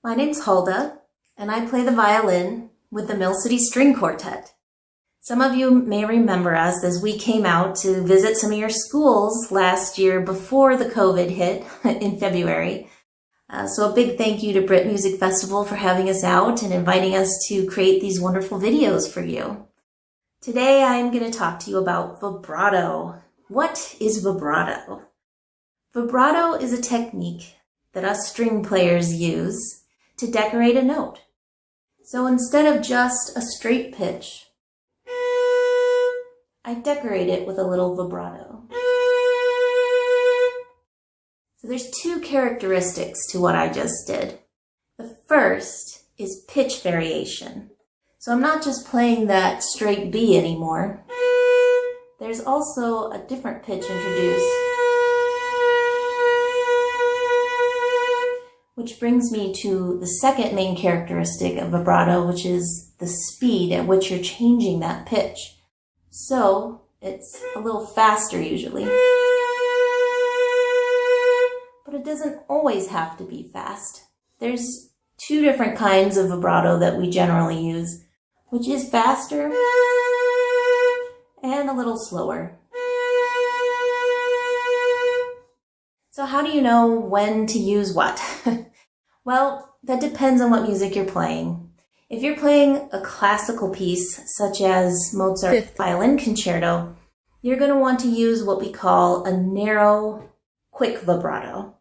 My name's Huldah, and I play the violin with the Mill City String Quartet. Some of you may remember us as we came out to visit some of your schools last year before the COVID hit in February. So a big thank you to Brit Music Festival for having us out and inviting us to create these wonderful videos for you. Today I'm going to talk to you about vibrato. What is vibrato? Vibrato is a technique that us string players use to decorate a note. So instead of just a straight pitch, I decorate it with a little vibrato. So there's two characteristics to what I just did. The first is pitch variation. So I'm not just playing that straight B anymore. There's also a different pitch introduced, which brings me to the second main characteristic of vibrato, which is the speed at which you're changing that pitch. So it's a little faster usually, but it doesn't always have to be fast. There's two different kinds of vibrato that we generally use, which is faster and a little slower. So how do you know when to use what? Well, that depends on what music you're playing. If you're playing a classical piece, such as Mozart's Violin Concerto, you're going to want to use what we call a narrow, quick vibrato,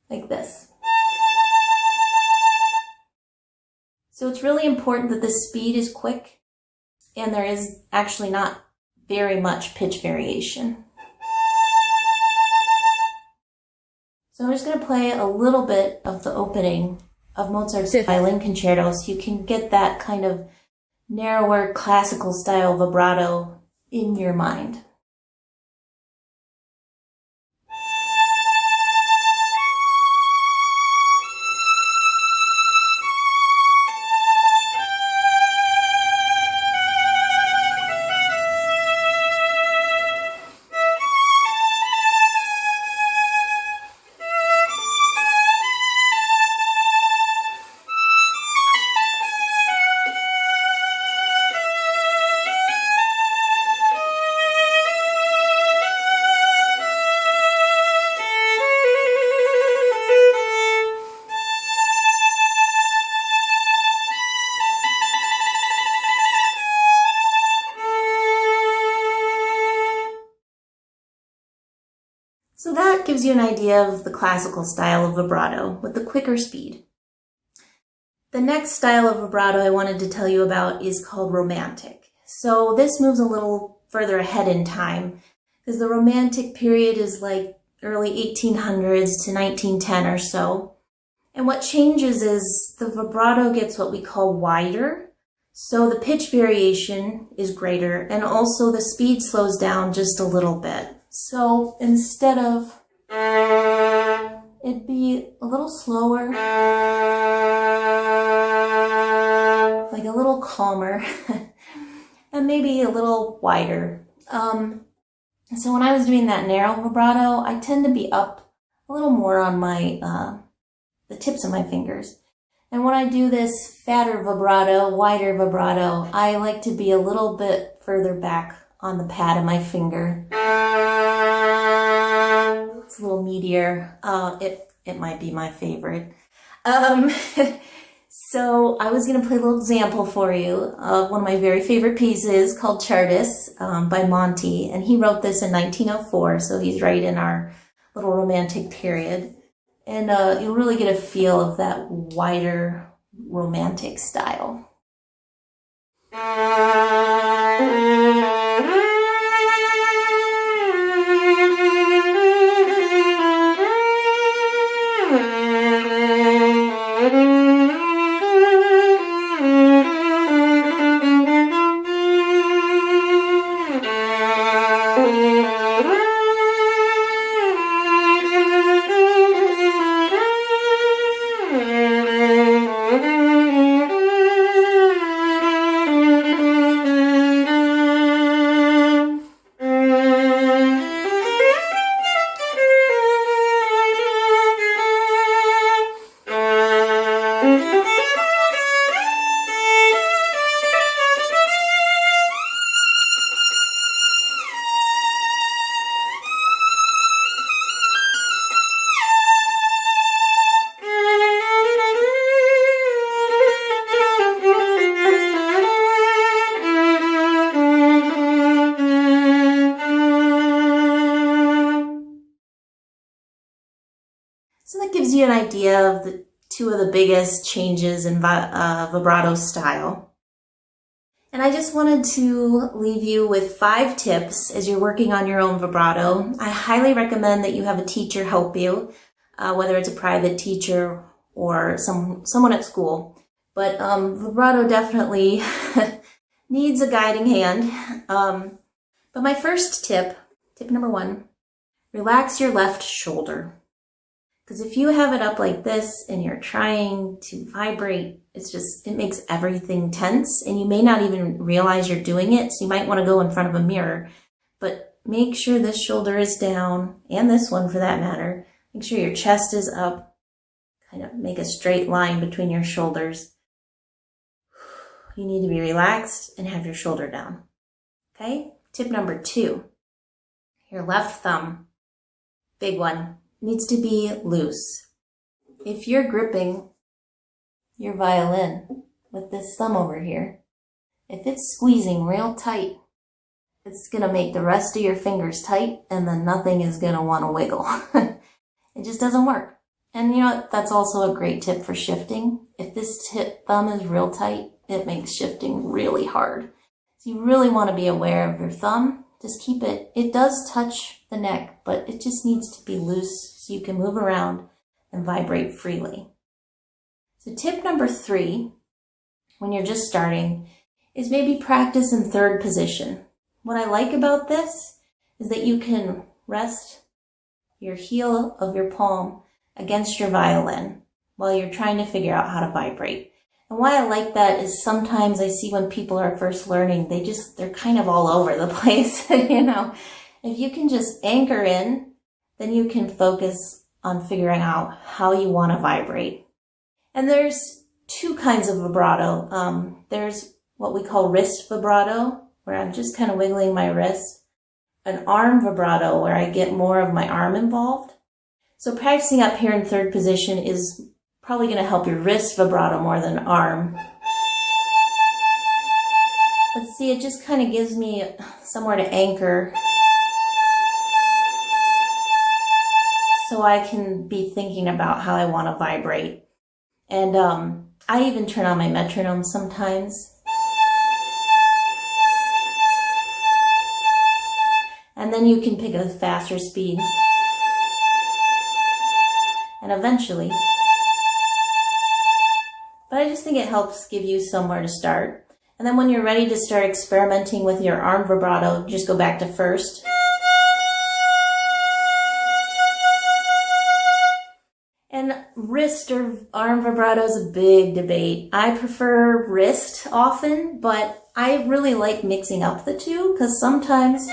like this. So it's really important that the speed is quick, and there is actually not very much pitch variation. So I'm just going to play a little bit of the opening of Mozart's Violin Concerto so you can get that kind of narrower classical style vibrato in your mind. So that gives you an idea of the classical style of vibrato with the quicker speed. The next style of vibrato I wanted to tell you about is called romantic. So this moves a little further ahead in time because the romantic period is like early 1800s to 1910 or so. And what changes is the vibrato gets what we call wider. So the pitch variation is greater and also the speed slows down just a little bit. So instead of, it'd be a little slower, like a little calmer, and maybe a little wider. So when I was doing that narrow vibrato, I tend to be up a little more on my, the tips of my fingers. And when I do this fatter vibrato, wider vibrato, I like to be a little bit further back on the pad of my finger. It's a little meatier. It might be my favorite. So I was going to play a little example for you of one of my very favorite pieces called Chartist by Monty. And he wrote this in 1904, so he's right in our little romantic period. And you'll really get a feel of that wider romantic style. you an idea of the two of the biggest changes in vibrato style. And I just wanted to leave you with 5 tips as you're working on your own vibrato. I highly recommend that you have a teacher help you, whether it's a private teacher or someone at school. But vibrato definitely needs a guiding hand. But my first tip number 1, relax your left shoulder. Because if you have it up like this and you're trying to vibrate, it makes everything tense, and you may not even realize you're doing it. So you might want to go in front of a mirror, but make sure this shoulder is down, and this one for that matter. Make sure your chest is up. Kind of make a straight line between your shoulders. You need to be relaxed and have your shoulder down. Okay? Tip number 2, your left thumb, big one, needs to be loose. If you're gripping your violin with this thumb over here, if it's squeezing real tight, it's going to make the rest of your fingers tight, and then nothing is going to want to wiggle. It just doesn't work. And you know what? That's also a great tip for shifting. If this thumb is real tight, it makes shifting really hard. So you really want to be aware of your thumb. Just keep it does touch the neck, but it just needs to be loose so you can move around and vibrate freely. So tip number 3, when you're just starting, is maybe practice in 3rd position. What I like about this is that you can rest your heel of your palm against your violin while you're trying to figure out how to vibrate. And why I like that is sometimes I see when people are first learning, they're kind of all over the place. You know, if you can just anchor in, then you can focus on figuring out how you want to vibrate. And there's 2 kinds of vibrato. There's what we call wrist vibrato, where I'm just kind of wiggling my wrist. An arm vibrato, where I get more of my arm involved. So practicing up here in 3rd position is probably going to help your wrist vibrato more than arm. But see, it just kind of gives me somewhere to anchor so I can be thinking about how I want to vibrate. And I even turn on my metronome sometimes. And then you can pick a faster speed. And eventually, but I just think it helps give you somewhere to start. And then when you're ready to start experimenting with your arm vibrato, just go back to 1st. And wrist or arm vibrato is a big debate. I prefer wrist often, but I really like mixing up the 2 because sometimes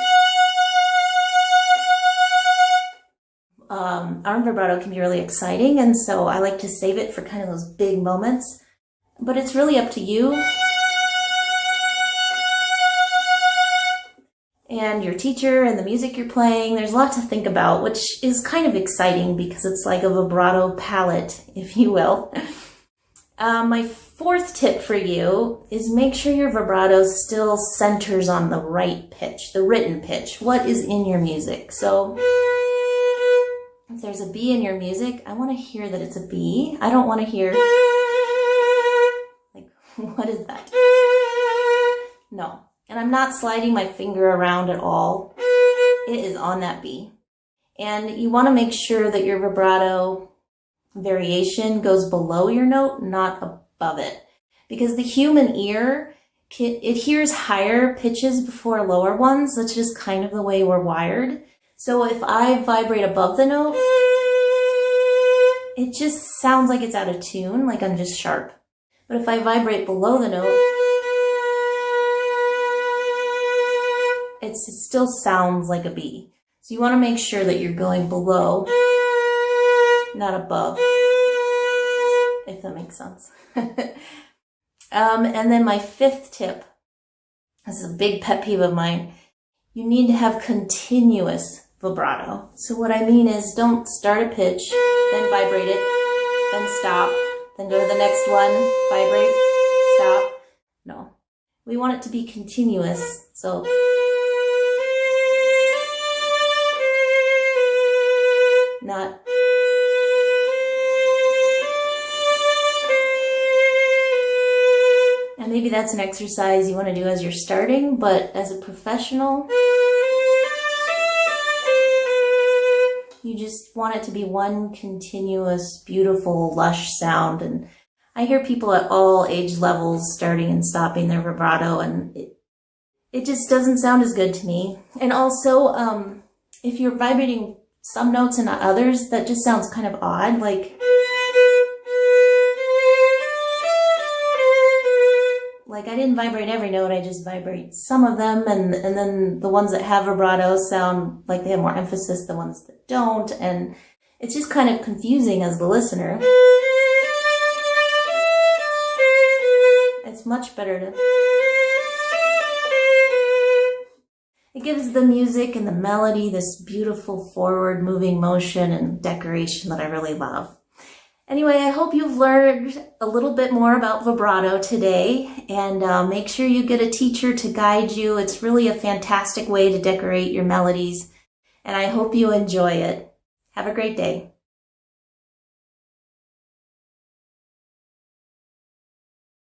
arm vibrato can be really exciting, and so I like to save it for kind of those big moments. But it's really up to you and your teacher and the music you're playing. There's a lot to think about, which is kind of exciting because it's like a vibrato palette, if you will. My 4th tip for you is make sure your vibrato still centers on the right pitch, the written pitch, what is in your music. So if there's a B in your music, I want to hear that it's a B. I don't want to hear, like, what is that? No. And I'm not sliding my finger around at all. It is on that B. And you want to make sure that your vibrato variation goes below your note, not above it. Because the human ear, it hears higher pitches before lower ones. That's just kind of the way we're wired. So if I vibrate above the note, it just sounds like it's out of tune, like I'm just sharp. But if I vibrate below the note, it still sounds like a B. So you want to make sure that you're going below, not above, if that makes sense. And then my 5th tip, this is a big pet peeve of mine, you need to have continuous vibrato. So what I mean is don't start a pitch, then vibrate it, then stop, then go to the next one, vibrate, stop. No, we want it to be continuous. So not maybe that's an exercise you want to do as you're starting, but as a professional, you just want it to be one continuous, beautiful, lush sound. And I hear people at all age levels starting and stopping their vibrato, and it just doesn't sound as good to me. And also, if you're vibrating some notes and not others, that just sounds kind of odd. Like I didn't vibrate every note, I just vibrate some of them, and then the ones that have vibrato sound like they have more emphasis than ones that don't, and it's just kind of confusing as the listener. It's much better to... It gives the music and the melody this beautiful forward moving motion and decoration that I really love. Anyway, I hope you've learned a little bit more about vibrato today, and make sure you get a teacher to guide you. It's really a fantastic way to decorate your melodies, and I hope you enjoy it. Have a great day.